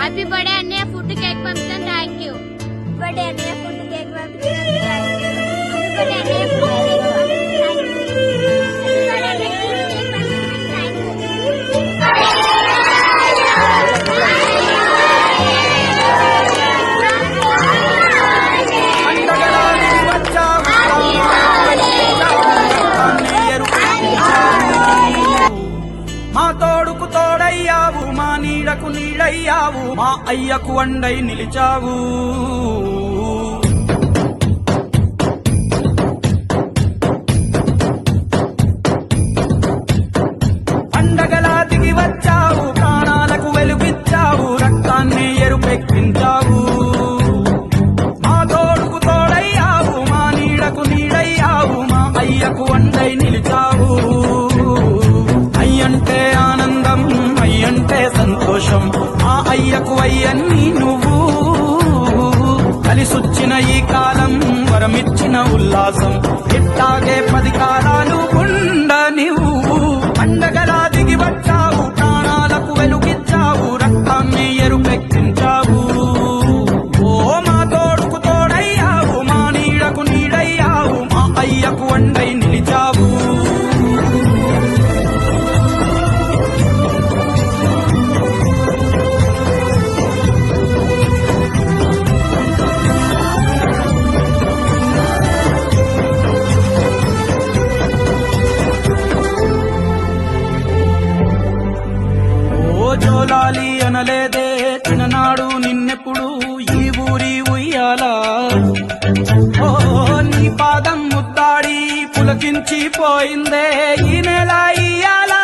Happy birthday అన్నయ్య, food cake పంపుతాను. Thank you. Birthday అన్నయ్య, ఫుడ్ కేక్ పంపుతాను. బర్త్డే అన్నయ్య, ఫుడ్ కేక్ పంపుతాను. మా తోడుకు తోడయ్యావు, మా నీడకు నీడయ్యావు, మా అయ్యకు వండై నిలిచావు. పండగలా దిగి వచ్చావు, ప్రాణాలకు వెలుగిచ్చావు, రక్తాన్ని ఎరుపెక్కించావు. మా తోడుకు తోడయ్యావు, మా నీడకు నీడయ్యావు, మా అయ్యకు వండై నిలిచావు. అయ్యంటే ఆనందం, అయ్యంటే సంతోషం, మా అయ్యకు అయ్యన్ని నువ్వు. కలిసొచ్చిన ఈ కాలం వరమిచ్చిన ఉల్లాసం, ఇట్టాగే 10 కాలాలు ఉండ నువ్వు. పండగలా దిగి వచ్చావు, ప్రాణాలకు వెలుగిచ్చావు, రక్తాన్ని ఎరుపెక్కించావు. ఓ మా తోడుకు తోడయ్యావు, మా నీడకు నీడయ్యావు, మా అయ్యకు వండై నిలిచావు. జోలాలి అనలేదే చిన్ననాడు నిన్నెప్పుడు ఈ ఊరి ఉయ్యాలా. ఓ నీ పాదం ముద్దాడి పులకించి పోయిందే ఈ నెల ఇయ్యాలా.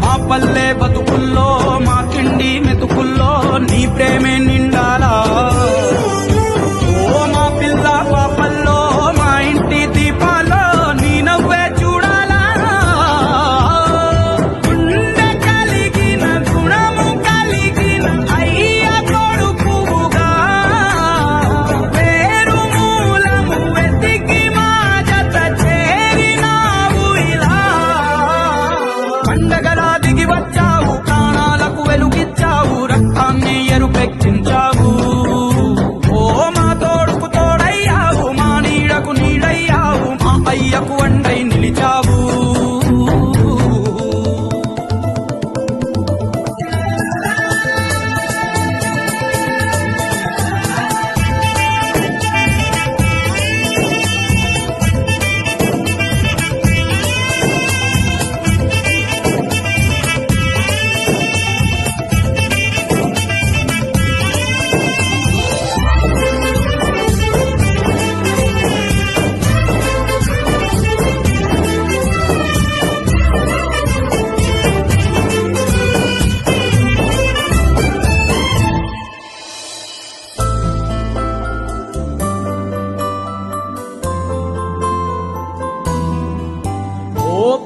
మా పల్లె బతుకుల్లో, మా తిండి మెతుకుల్లో నీ ప్రేమే నిండాలా. ఓ మా పిల్ల పాపల్లో, మా ఇంటి దీపాల్లో నీ నవ్వే చూడాలా. గుండె కలిగిన గుణము కలిగిన అయ్య కొడుకుగా, పేరు మూలము వెతికి మా జత చేరినావు ఇలా. పండగలా దిగి వచ్చావు, ప్రాణాలకు వెలుగిచ్చావు, రక్తాన్ని ఎరుపెక్కించావు. ఓ మా తోడుకు తోడయ్యావు, మా నీడకు నీడయ్యావు, మా అయ్యకు వండై నిలిచావు.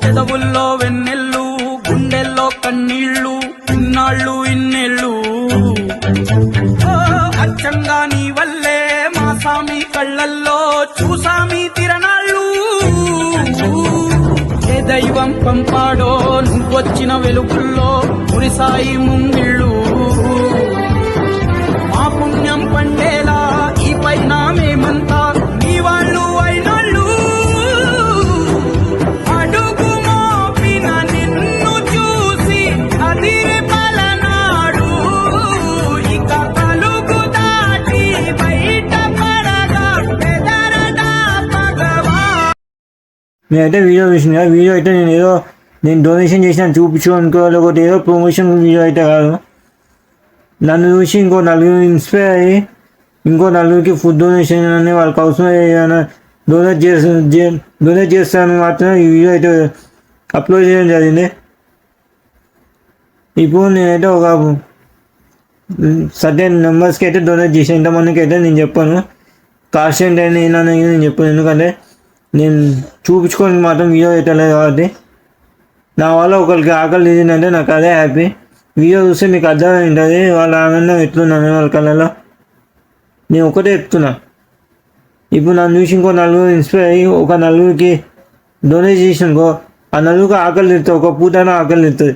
పెదవుల్లో వెన్నెల్లు, గుండెల్లో కన్నీళ్లు, ఇన్నాళ్ళు ఇన్నేళ్ళు. అచ్చంగా నీ వల్లే మా సామి కళ్ళల్లో చూసామి తిరణాళ్ళు. ఏ దైవం పంపాడో నువ్వొచ్చిన వెలుగుల్లో మురిసాయి ముంగిళ్ళు. మా పుణ్యం పండేలా ఈ పైన మేమంతా నీ వాళ్ళు అయినాళ్ళు. నేనైతే వీడియో చూసిన వీడియో అయితే నేను డొనేషన్ చేసిన చూపించు అనుకో, లేకపోతే ఏదో ప్రమోషన్ వీడియో అయితే కాదు. నన్ను చూసి ఇంకో నలుగురు ఇన్స్పైర్ అయ్యి ఇంకో నలుగురికి ఫుడ్ డొనేషన్ అని వాళ్ళకి అవసరం డొనేట్ చేస్తాను మాత్రం ఈ వీడియో అయితే అప్లోడ్ చేయడం జరిగింది. ఇప్పుడు నేనైతే ఒక సర్టెన్ నెంబర్స్కి అయితే డొనేట్ చేసాను. ఇంతమందికి అయితే నేను చెప్పాను కాస్ట్ ఏంటని నేను చెప్పాను, ఎందుకంటే నేను చూపించుకోవడానికి మాత్రం వీడియో పెట్టలేదు కాబట్టి. నా వల్ల ఒకరికి ఆకలి తీసిందంటే నాకు అదే హ్యాపీ. వీడియో చూస్తే మీకు అర్థమై ఉంటుంది వాళ్ళ ఆనందం ఎట్లున్నాను వాళ్ళ కళ్ళలో. నేను ఒకటే చెప్తున్నా, ఇప్పుడు నన్ను చూసి ఇంకో నలుగురు ఇన్స్పైర్ అయ్యి ఒక నలుగురికి డొనేట్ చేసినకో, ఆ నలుగురికి ఆకలి తీరుతుంది, ఒక పూటైనా ఆకలి తీరుతుంది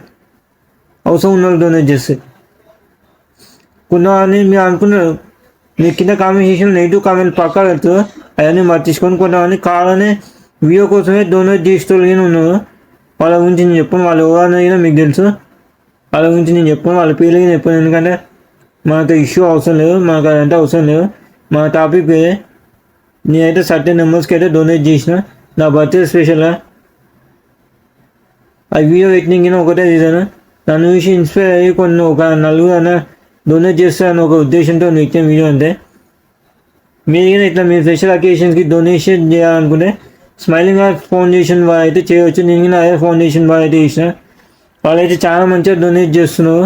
అవసరం ఉన్న వాళ్ళు డొనేట్ చేస్తే. కొంతమంది మీరు అనుకున్నారు మీ కింద కామెంట్ చేసిన నెగిటివ్ కామెంట్ పక్కా పెడతారు, అవన్నీ మర్చించుకొని కొంతమంది కావాలని వీడియో కోసమే డొనేట్ చేసేటోళ్ళు ఉన్నారు. వాళ్ళ గురించి నేను చెప్పాను, వాళ్ళు ఎవరైనా మీకు తెలుసు. వాళ్ళ గురించి నేను చెప్పాను, వాళ్ళ పేర్లు చెప్పాను. ఎందుకంటే మనకు ఇష్యూ అవసరం లేదు, మనకు అదంటే అవసరం లేదు. మన టాపిక్ వేరే. నేనైతే సర్టెన్ నెంబర్స్కి అయితే డొనేట్ చేసిన నా బర్త్డే స్పెషల్గా. ఆ వీడియో పెట్టిన ఒకటే రీజన్, నన్ను చూసి ఇన్స్పైర్ అయ్యి కొన్ని ఒక నలుగురు అన్న డొనేట్ చేస్తారని ఒక ఉద్దేశంతో పెట్టిన వీడియో అంతే. మీరు ఇట్లా మీ స్పెషల్ అకేషన్స్కి డొనేషన్ చేయాలనుకుంటే స్మైలింగ్ ఆర్ట్ ఫౌండేషన్ వాళ్ళు అయితే చేయవచ్చు. నేను అదే ఫౌండేషన్ వాళ్ళు అయితే చేసిన, వాళ్ళైతే చాలా మంచిగా డొనేట్ చేస్తున్నారు.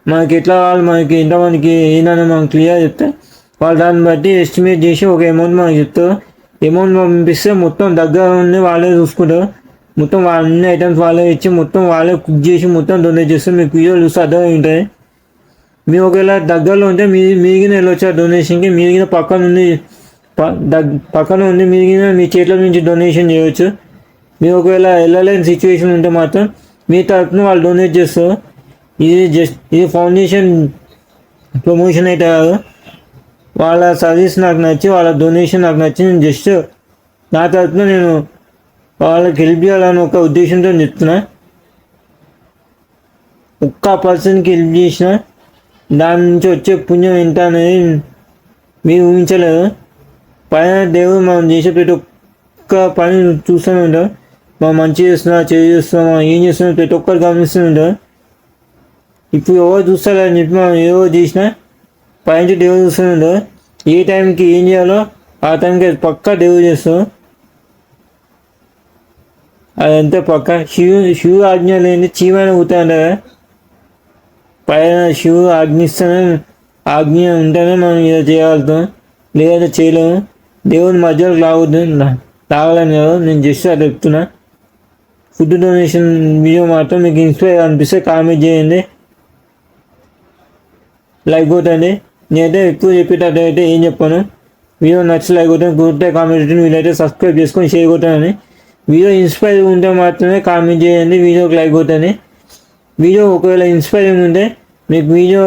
మనకి ఎట్లా వాళ్ళు మనకి ఎంతమందికి ఏంటని మనకు క్లియర్ చెప్తే వాళ్ళు దాన్ని బట్టి ఎస్టిమేట్ చేసి ఒక అమౌంట్ మనకి చెప్తారు. అమౌంట్ పంపిస్తే మొత్తం దగ్గర ఉండి వాళ్ళే చూసుకుంటారు. మొత్తం అన్ని ఐటమ్స్ వాళ్ళే ఇచ్చి మొత్తం వాళ్ళే కుక్ చేసి మొత్తం డొనేట్ చేస్తారు. మీకు వీడియోలు చూస్తే అర్థం ఉంటాయి. మీరు ఒకవేళ దగ్గరలో ఉంటే మీరిగిన వెళ్ళొచ్చు ఆ డొనేషన్కి. మీరిగిన పక్కన ఉండి మీరిగిన మీ చేతుల నుంచి డొనేషన్ చేయవచ్చు. మీరు ఒకవేళ వెళ్ళలేని సిచ్యువేషన్ ఉంటే మాత్రం మీ తరఫున వాళ్ళు డొనేట్ చేస్తారు. ఇది ఫౌండేషన్ ప్రమోషన్ అయితే కాదు. వాళ్ళ సర్వీస్ నాకు నచ్చి, వాళ్ళ డొనేషన్ నాకు నచ్చి నేను జస్ట్ నా తరఫున నేను వాళ్ళకి హెల్ప్ చేయాలని ఒక ఉద్దేశంతో చెప్తున్నా. ఒక్క పర్సన్కి హెల్ప్ చేసిన దాని నుంచి వచ్చే పుణ్యం ఎంత అనేది మీరు ఊహించలేదు. పైన దేవుడు మనం చేసే ప్రతి ఒక్క పని చూస్తూనే ఉంటాం. మనం మంచి చేస్తున్నా, చెడు చేస్తున్నాం, ఏం చేస్తున్నాం ప్రతి ఒక్కరు గమనిస్తూనే ఉంటాం. ఇప్పుడు ఎవరు చూస్తారని చెప్పి మనం ఏవో చేసినా పైన దేవుడు చూస్తూనే ఉంటాం. ఏ టైంకి ఏం చేయాలో ఆ టైంకి పక్కా దేవుడు చేస్తాం. అదంతా పక్క శివు ఆజ్ఞ లేని చీమైన పోతాయంటారా. పైన శివు ఆజ్ఞ ఉంటేనే మనం ఇలా చేయగలుగుతాం, లేదంటే చేయలేము. దేవుని మధ్యలో లాగాలని కాదు, నేను జస్ట్ అది చెప్తున్నా. ఫుడ్ డొనేషన్ వీడియో మాత్రం మీకు ఇన్స్పైర్ అనిపిస్తే కామెంట్ చేయండి, లైక్ కొట్టండి. నేనైతే ఎక్కువ చెప్పేటట్టు అయితే ఏం చెప్పాను. వీడియో నచ్చి లైక్ కొట్టండి, గుర్తే కామెంట్ పెట్టండి. వీలైతే సబ్స్క్రైబ్ చేసుకొని షేర్ కొట్టానని. వీడియో ఇన్స్పైర్ ఉంటే మాత్రమే కామెంట్ చేయండి, వీడియోకి లైక్ కొట్టండి. వీడియో ఒకవేళ ఇన్స్పైరింగ్ ఉంటే మీకు వీడియో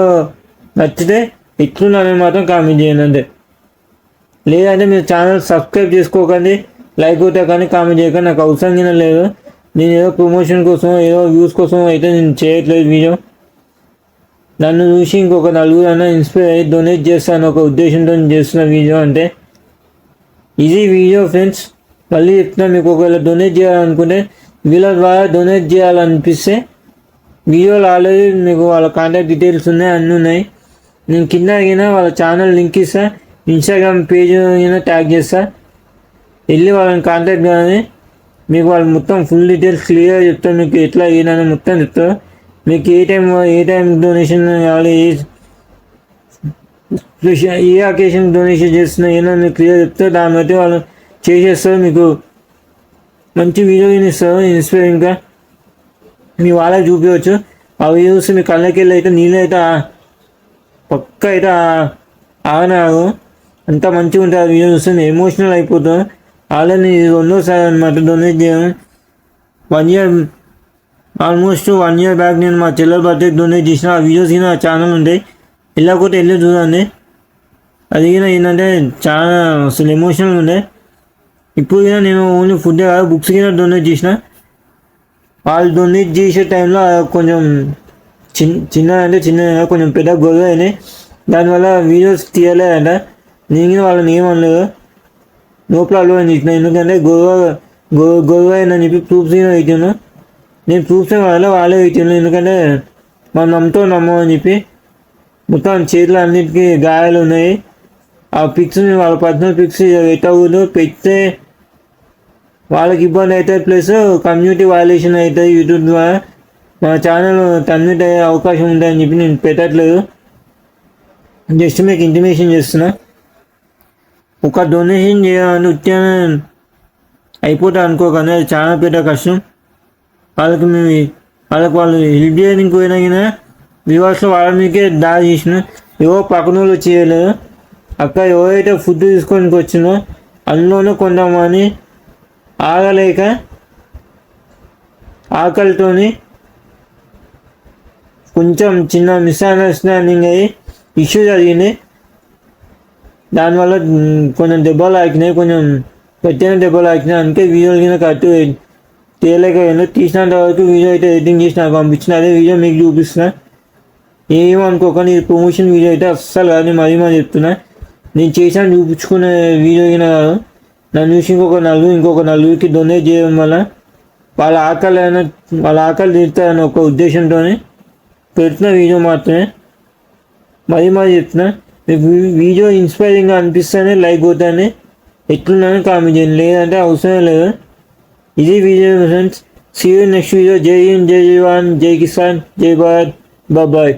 నచ్చితే ఎట్లున్నారని మాత్రం కామెంట్ చేయండి అంతే. లేదంటే మీరు ఛానల్ సబ్స్క్రైబ్ చేసుకోకండి, లైక్ కొట్టకండి, కామెంట్ చేయకండి. నాకు అవసరంగా లేదు. నేను ఏదో ప్రమోషన్ కోసం ఏదో వ్యూస్ కోసం అయితే నేను చేయట్లేదు వీడియో. నన్ను చూసి ఇంకొక నలుగురు అన్న ఇన్స్పైర్ అయ్యి డొనేట్ చేస్తాను ఒక ఉద్దేశంతో చేస్తున్న వీడియో అంటే ఇది వీడియో ఫ్రెండ్స్. మళ్ళీ చెప్తున్నా, మీకు ఒకవేళ డొనేట్ చేయాలనుకుంటే వీళ్ళ ద్వారా డొనేట్ చేయాలనిపిస్తే వీడియోలో ఆల్రెడీ మీకు వాళ్ళ కాంటాక్ట్ డీటెయిల్స్ ఉన్నాయి, అన్నీ ఉన్నాయి. నేను కింద అయినా వాళ్ళ ఛానల్ లింక్ ఇస్తా, ఇన్స్టాగ్రామ్ పేజ్ అయినా ట్యాగ్ చేస్తా. వెళ్ళి వాళ్ళని కాంటాక్ట్ కానీ మీకు వాళ్ళు మొత్తం ఫుల్ డీటెయిల్స్ క్లియర్ చెప్తారు. మీకు ఎట్లా ఏదైనా మొత్తం చెప్తారు. మీకు ఏ టైం డొనేషన్ కావాలి, ఏ అకేషన్ డొనేషన్ చేస్తున్నా ఏదైనా మీకు క్లియర్ చెప్తారు. దాన్ని బట్టి వాళ్ళు చేసేస్తారు, మీకు మంచి వీడియో ఇస్తారు. ఇన్స్పైరింగ్గా మీ వాళ్ళకి చూపించవచ్చు. ఆ వీడియోస్ మీ కళ్ళకి వెళ్ళి అయితే నీళ్ళు అయితే పక్క అయితే ఆగనాగు, అంత మంచిగా ఉంటుంది. ఆ వీడియో చూస్తే ఎమోషనల్ అయిపోతాం. ఆల్రెడీ ఇది రెండోసారి అనమాట డొనేట్ చేయడం. 1 year ఆల్మోస్ట్ 1 year బ్యాక్ నేను మా చెల్లెల బర్త్డే డొనేట్ చేసిన. ఆ వీడియోస్ నా ఛానల్ ఉంటాయి, వెళ్ళకపోతే వెళ్ళి చూడండి. అది ఏంటంటే చాలా అసలు ఎమోషనల్ ఉండే. ఇప్పుడు నేను ఓన్లీ ఫుడ్ కాదు, బుక్స్ కింద డొనేట్ చేసిన. వాళ్ళు డొనేట్ చేసే టైంలో కొంచెం చిన్న కొంచెం పెద్ద గొడవ అయినాయి. దానివల్ల వీడియోస్ తీయలేదంట. నేను వాళ్ళని ఏమనలేదు, నో ప్రాబ్లం అని చెప్పిన. ఎందుకంటే గొడవ అయిందని చెప్పి ప్రూఫ్స్ ఇచ్చాను. నేను ప్రూఫ్స్ వాళ్ళే ఇచ్చాను. ఎందుకంటే మనం నమ్మని చెప్పి మొత్తం చేతులు అన్నిటికీ గాయాలు ఉన్నాయి. ఆ పిక్స్ వాళ్ళ పర్సనల్ పిక్స్ పెట్టకూడదు, పెడితే వాళ్ళకి ఇబ్బంది అవుతుంది, ప్లస్ కమ్యూనిటీ వైలేషన్ అవుతుంది. యూట్యూబ్ ద్వారా మా ఛానల్ టర్మినేట్ అయ్యే అవకాశం ఉంటుందని చెప్పి నేను పెట్టట్లేదు. జస్ట్ మీకు ఇంటిమేషన్ చేస్తున్నా. ఒక డొనేషన్ చేయాలని ఉత్యాన అయిపోతా అనుకోకండి, అది చాలా పెద్ద కష్టం. వాళ్ళకి వాళ్ళు హెల్ప్ చేయడానికి పోయినా కానీ వ్యూవర్స్లో వాళ్ళ మీకే దారి చేసిన. ఏవో పక్కన వాళ్ళు చేయలేదు. అక్కడ ఎవరైతే ఫుడ్ తీసుకోనికి వచ్చినో అందులోనే కొంతమంది ఆగలేక ఆకలితోని కొంచెం చిన్న మిస్అండర్స్టాండింగ్ అయ్యి ఇష్యూ జరిగింది. దానివల్ల కొంచెం దెబ్బలు ఆకినాయి, కొంచెం పెట్టిన దెబ్బలు ఆకినాయి. అందుకే వీడియో కింద కట్టు తీయలేకపోయాను. తీసినంత వరకు వీడియో అయితే ఎడిటింగ్ చేసి నాకు పంపించిన అదే వీడియో మీకు చూపిస్తున్నా. ఏమనుకోకండి, ఇది ప్రమోషన్ వీడియో అయితే అస్సలు కాదు, మరీ చెప్తున్నా. నేను చేసాను చూపించుకునే వీడియో కింద కాదు. నన్ను చూసి ఇంకొక నలుగురికి డొనేట్ చేయడం వల్ల వాళ్ళ ఆకలి తీరుతారని ఒక ఉద్దేశంతో పెడుతున్న వీడియో మాత్రమే. మరీ చెప్తున్నా, మీకు వీడియో ఇన్స్పైరింగ్గా అనిపిస్తేనే లైక్ కొట్టాను, ఎట్లున్నానో కామెంట్ చేయండి, లేదంటే అవసరం లేదు. ఇది video friends. See you next video. జై హింద్, జై జవాన్, జై కిసాన్, జై భారత్, బాయ్.